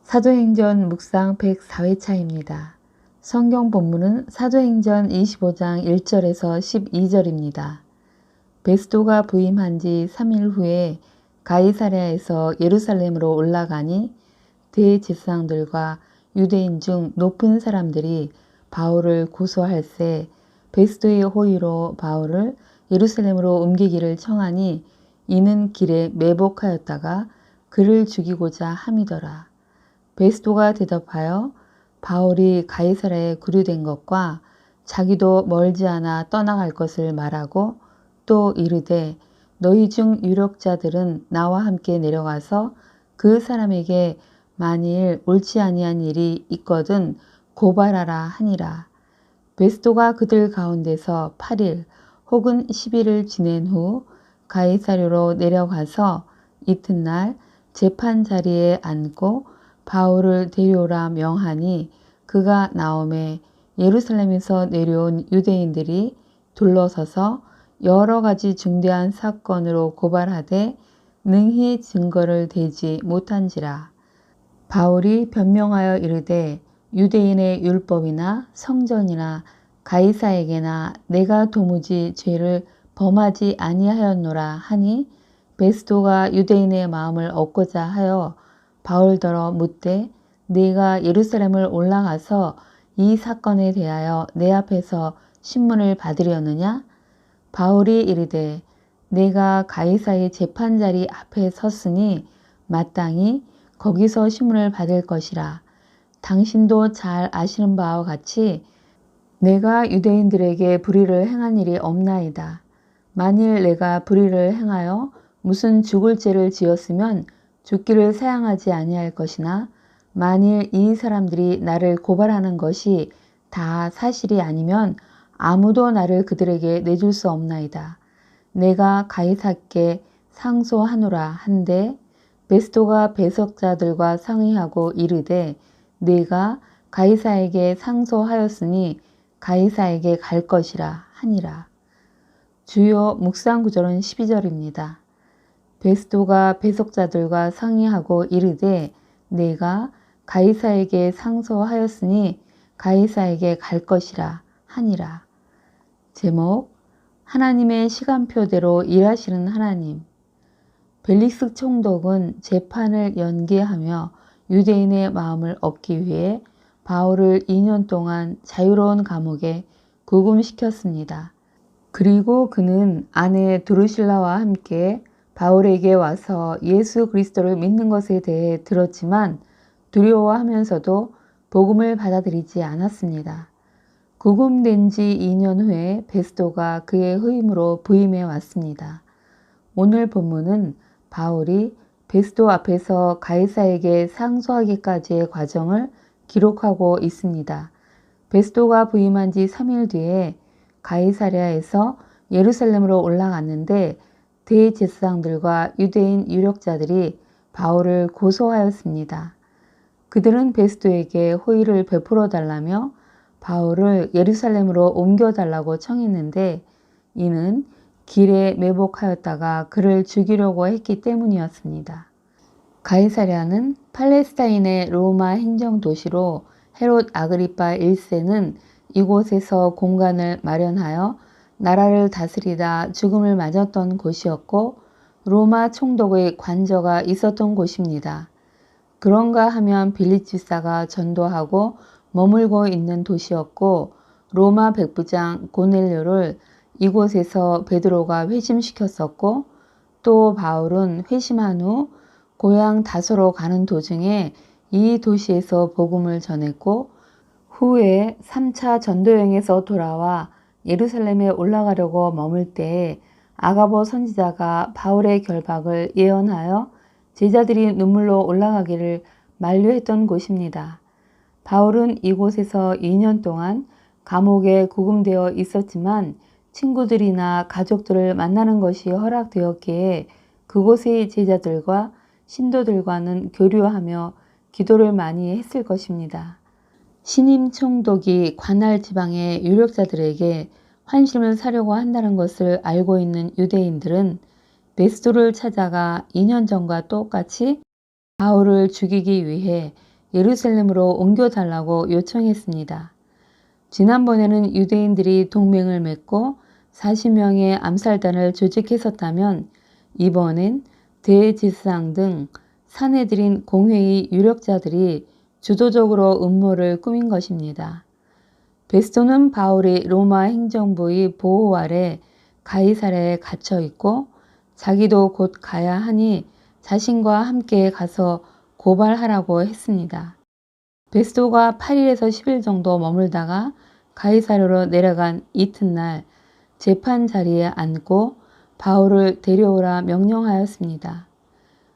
사도행전 묵상 104회차입니다. 성경 본문은 사도행전 25장 1절에서 12절입니다. 베스도가 부임한 지 3일 후에 가이사랴에서 예루살렘으로 올라가니 대제사장들과 유대인 중 높은 사람들이 바울을 고소할세 베스도의 호의로 바울을 예루살렘으로 옮기기를 청하니 이는 길에 매복하였다가 그를 죽이고자 함이더라. 베스도가 대답하여 바울이 가이사랴에 구류된 것과 자기도 멀지 않아 떠나갈 것을 말하고 또 이르되 너희 중 유력자들은 나와 함께 내려가서 그 사람에게 만일 옳지 아니한 일이 있거든 고발하라 하니라. 베스도가 그들 가운데서 8일 혹은 10일을 지낸 후 가이사랴로 내려가서 이튿날 재판 자리에 앉고 바울을 데려오라 명하니 그가 나오매 예루살렘에서 내려온 유대인들이 둘러서서 여러 가지 중대한 사건으로 고발하되 능히 증거를 대지 못한지라. 바울이 변명하여 이르되 유대인의 율법이나 성전이나 가이사에게나 내가 도무지 죄를 범하지 아니하였노라 하니 베스도가 유대인의 마음을 얻고자 하여 바울더러 묻되 네가 예루살렘을 올라가서 이 사건에 대하여 내 앞에서 신문을 받으려느냐? 바울이 이르되 내가 가이사의 재판자리 앞에 섰으니 마땅히 거기서 신문을 받을 것이라. 당신도 잘 아시는 바와 같이 내가 유대인들에게 불의를 행한 일이 없나이다. 만일 내가 불의를 행하여 무슨 죽을 죄를 지었으면 죽기를 사양하지 아니할 것이나 만일 이 사람들이 나를 고발하는 것이 다 사실이 아니면 아무도 나를 그들에게 내줄 수 없나이다. 내가 가이사께 상소하노라 한데 베스도가 배석자들과 상의하고 이르되 네가 가이사에게 상소하였으니 가이사에게 갈 것이라 하니라. 주요 묵상 구절은 12절입니다. 베스도가 배석자들과 상의하고 이르되 내가 가이사에게 상소하였으니 가이사에게 갈 것이라 하니라. 제목 하나님의 시간표대로 일하시는 하나님. 벨릭스 총독은 재판을 연기하며 유대인의 마음을 얻기 위해 바울을 2년 동안 자유로운 감옥에 구금시켰습니다. 그리고 그는 아내 드루실라와 함께 바울에게 와서 예수 그리스도를 믿는 것에 대해 들었지만 두려워하면서도 복음을 받아들이지 않았습니다. 구금된 지 2년 후에 베스도가 그의 후임으로 부임해 왔습니다. 오늘 본문은 바울이 베스도 앞에서 가이사에게 상소하기까지의 과정을 기록하고 있습니다. 베스도가 부임한 지 3일 뒤에 가이사랴에서 예루살렘으로 올라갔는데 대제사장들과 유대인 유력자들이 바울을 고소하였습니다. 그들은 베스도에게 호의를 베풀어 달라며 바울을 예루살렘으로 옮겨달라고 청했는데 이는 길에 매복하였다가 그를 죽이려고 했기 때문이었습니다. 가이사랴는 팔레스타인의 로마 행정도시로 헤롯 아그리파 1세는 이곳에서 공간을 마련하여 나라를 다스리다 죽음을 맞았던 곳이었고 로마 총독의 관저가 있었던 곳입니다. 그런가 하면 빌립 집사가 전도하고 머물고 있는 도시였고 로마 백부장 고넬료를 이곳에서 베드로가 회심시켰었고 또 바울은 회심한 후 고향 다소로 가는 도중에 이 도시에서 복음을 전했고 후에 3차 전도여행에서 돌아와 예루살렘에 올라가려고 머물 때에 아가보 선지자가 바울의 결박을 예언하여 제자들이 눈물로 올라가기를 만류했던 곳입니다. 바울은 이곳에서 2년 동안 감옥에 구금되어 있었지만 친구들이나 가족들을 만나는 것이 허락되었기에 그곳의 제자들과 신도들과는 교류하며 기도를 많이 했을 것입니다. 신임 총독이 관할 지방의 유력자들에게 환심을 사려고 한다는 것을 알고 있는 유대인들은 베스도를 찾아가 2년 전과 똑같이 바울을 죽이기 위해 예루살렘으로 옮겨달라고 요청했습니다. 지난번에는 유대인들이 동맹을 맺고 40명의 암살단을 조직했었다면 이번엔 대제사장 등 사내들인 공회의 유력자들이 주도적으로 음모를 꾸민 것입니다. 베스토는 바울이 로마 행정부의 보호 아래 가이사랴에 갇혀 있고 자기도 곧 가야 하니 자신과 함께 가서 고발하라고 했습니다. 베스토가 8일에서 10일 정도 머물다가 가이사랴로 내려간 이튿날 재판 자리에 앉고 바울을 데려오라 명령하였습니다.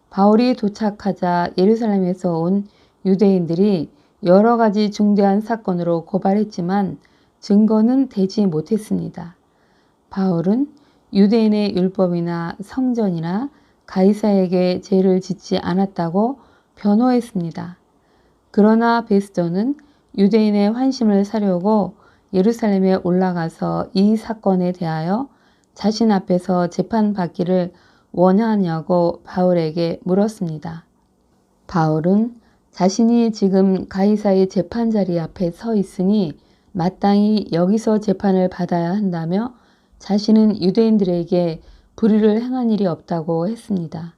바울이 도착하자 예루살렘에서 온 유대인들이 여러 가지 중대한 사건으로 고발했지만 증거는 되지 못했습니다. 바울은 유대인의 율법이나 성전이나 가이사에게 죄를 짓지 않았다고 변호했습니다. 그러나 베스토는 유대인의 환심을 사려고 예루살렘에 올라가서 이 사건에 대하여 자신 앞에서 재판받기를 원하냐고 바울에게 물었습니다. 바울은 자신이 지금 가이사의 재판자리 앞에 서 있으니 마땅히 여기서 재판을 받아야 한다며 자신은 유대인들에게 불의를 행한 일이 없다고 했습니다.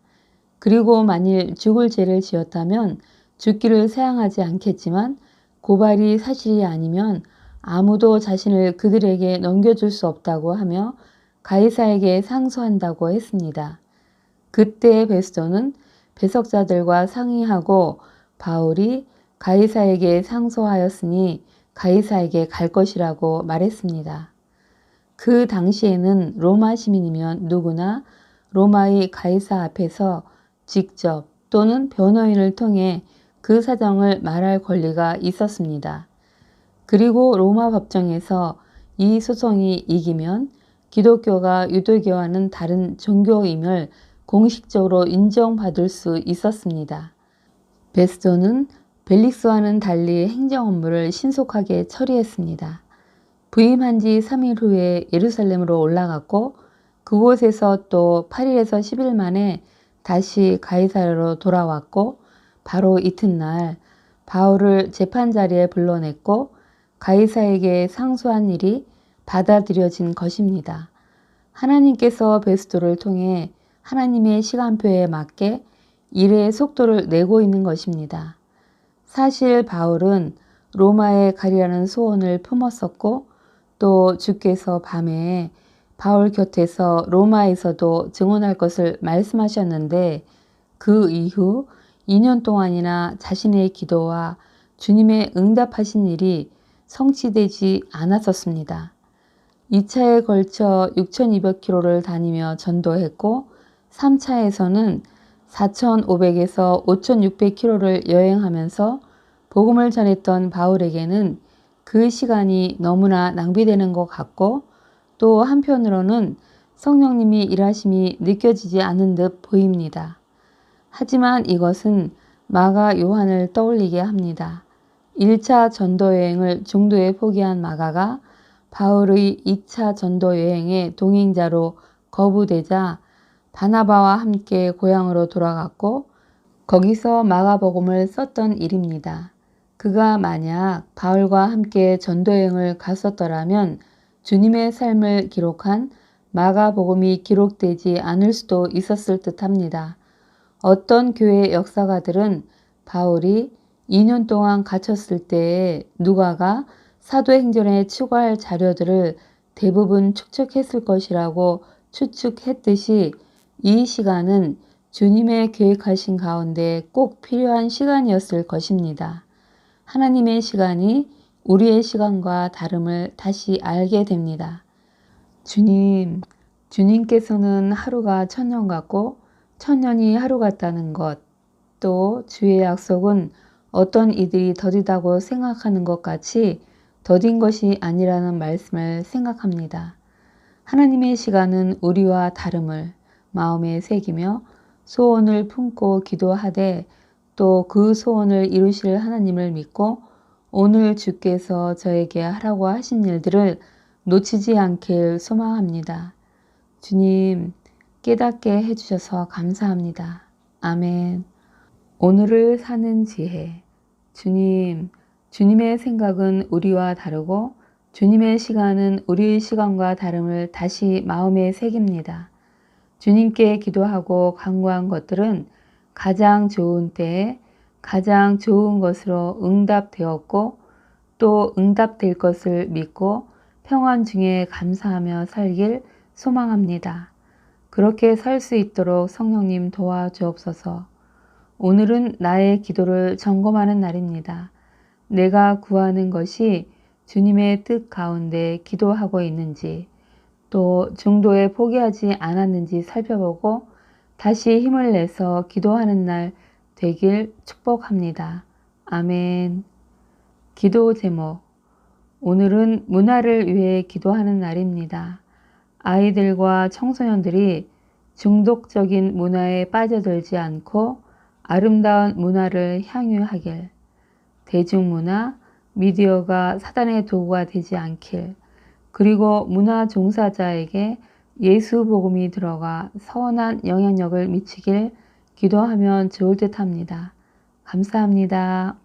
그리고 만일 죽을 죄를 지었다면 죽기를 사양하지 않겠지만 고발이 사실이 아니면 아무도 자신을 그들에게 넘겨줄 수 없다고 하며 가이사에게 상소한다고 했습니다. 그때 베스토는 배석자들과 상의하고 바울이 가이사에게 상소하였으니 가이사에게 갈 것이라고 말했습니다. 그 당시에는 로마 시민이면 누구나 로마의 가이사 앞에서 직접 또는 변호인을 통해 그 사정을 말할 권리가 있었습니다. 그리고 로마 법정에서 이 소송이 이기면 기독교가 유대교와는 다른 종교임을 공식적으로 인정받을 수 있었습니다. 베스토는 벨릭스와는 달리 행정 업무를 신속하게 처리했습니다. 부임한 지 3일 후에 예루살렘으로 올라갔고 그곳에서 또 8일에서 10일 만에 다시 가이사랴로 돌아왔고 바로 이튿날 바울을 재판 자리에 불러냈고 가이사에게 상소한 일이 받아들여진 것입니다. 하나님께서 베스토를 통해 하나님의 시간표에 맞게 일의 속도를 내고 있는 것입니다. 사실 바울은 로마에 가리라는 소원을 품었었고 또 주께서 밤에 바울 곁에서 로마에서도 증언할 것을 말씀하셨는데 그 이후 2년 동안이나 자신의 기도와 주님의 응답하신 일이 성취되지 않았었습니다. 2차에 걸쳐 6,200km를 다니며 전도했고 3차에서는 4,500에서 5,600km를 여행하면서 복음을 전했던 바울에게는 그 시간이 너무나 낭비되는 것 같고 또 한편으로는 성령님이 일하심이 느껴지지 않는 듯 보입니다. 하지만 이것은 마가 요한을 떠올리게 합니다. 1차 전도 여행을 중도에 포기한 마가가 바울의 2차 전도 여행의 동행자로 거부되자 바나바와 함께 고향으로 돌아갔고 거기서 마가복음을 썼던 일입니다. 그가 만약 바울과 함께 전도여행을 갔었더라면 주님의 삶을 기록한 마가복음이 기록되지 않을 수도 있었을 듯합니다. 어떤 교회 역사가들은 바울이 2년 동안 갇혔을 때에 누가가 사도행전에 추가할 자료들을 대부분 축적했을 것이라고 추측했듯이 이 시간은 주님의 계획하신 가운데 꼭 필요한 시간이었을 것입니다. 하나님의 시간이 우리의 시간과 다름을 다시 알게 됩니다. 주님께서는 하루가 천년 같고 천년이 하루 같다는 것, 또 주의 약속은 어떤 이들이 더디다고 생각하는 것 같이 더딘 것이 아니라는 말씀을 생각합니다. 하나님의 시간은 우리와 다름을 마음에 새기며 소원을 품고 기도하되 또 그 소원을 이루실 하나님을 믿고 오늘 주께서 저에게 하라고 하신 일들을 놓치지 않길 소망합니다. 주님, 깨닫게 해주셔서 감사합니다. 아멘. 오늘을 사는 지혜. 주님, 주님의 생각은 우리와 다르고 주님의 시간은 우리의 시간과 다름을 다시 마음에 새깁니다. 주님께 기도하고 간구한 것들은 가장 좋은 때에 가장 좋은 것으로 응답되었고 또 응답될 것을 믿고 평안 중에 감사하며 살길 소망합니다. 그렇게 살 수 있도록 성령님 도와주옵소서. 오늘은 나의 기도를 점검하는 날입니다. 내가 구하는 것이 주님의 뜻 가운데 기도하고 있는지 또 중도에 포기하지 않았는지 살펴보고 다시 힘을 내서 기도하는 날 되길 축복합니다. 아멘. 기도 제목. 오늘은 문화를 위해 기도하는 날입니다. 아이들과 청소년들이 중독적인 문화에 빠져들지 않고 아름다운 문화를 향유하길, 대중문화, 미디어가 사단의 도구가 되지 않길, 그리고 문화 종사자에게 예수 복음이 들어가 선한 영향력을 미치길 기도하면 좋을 듯 합니다. 감사합니다.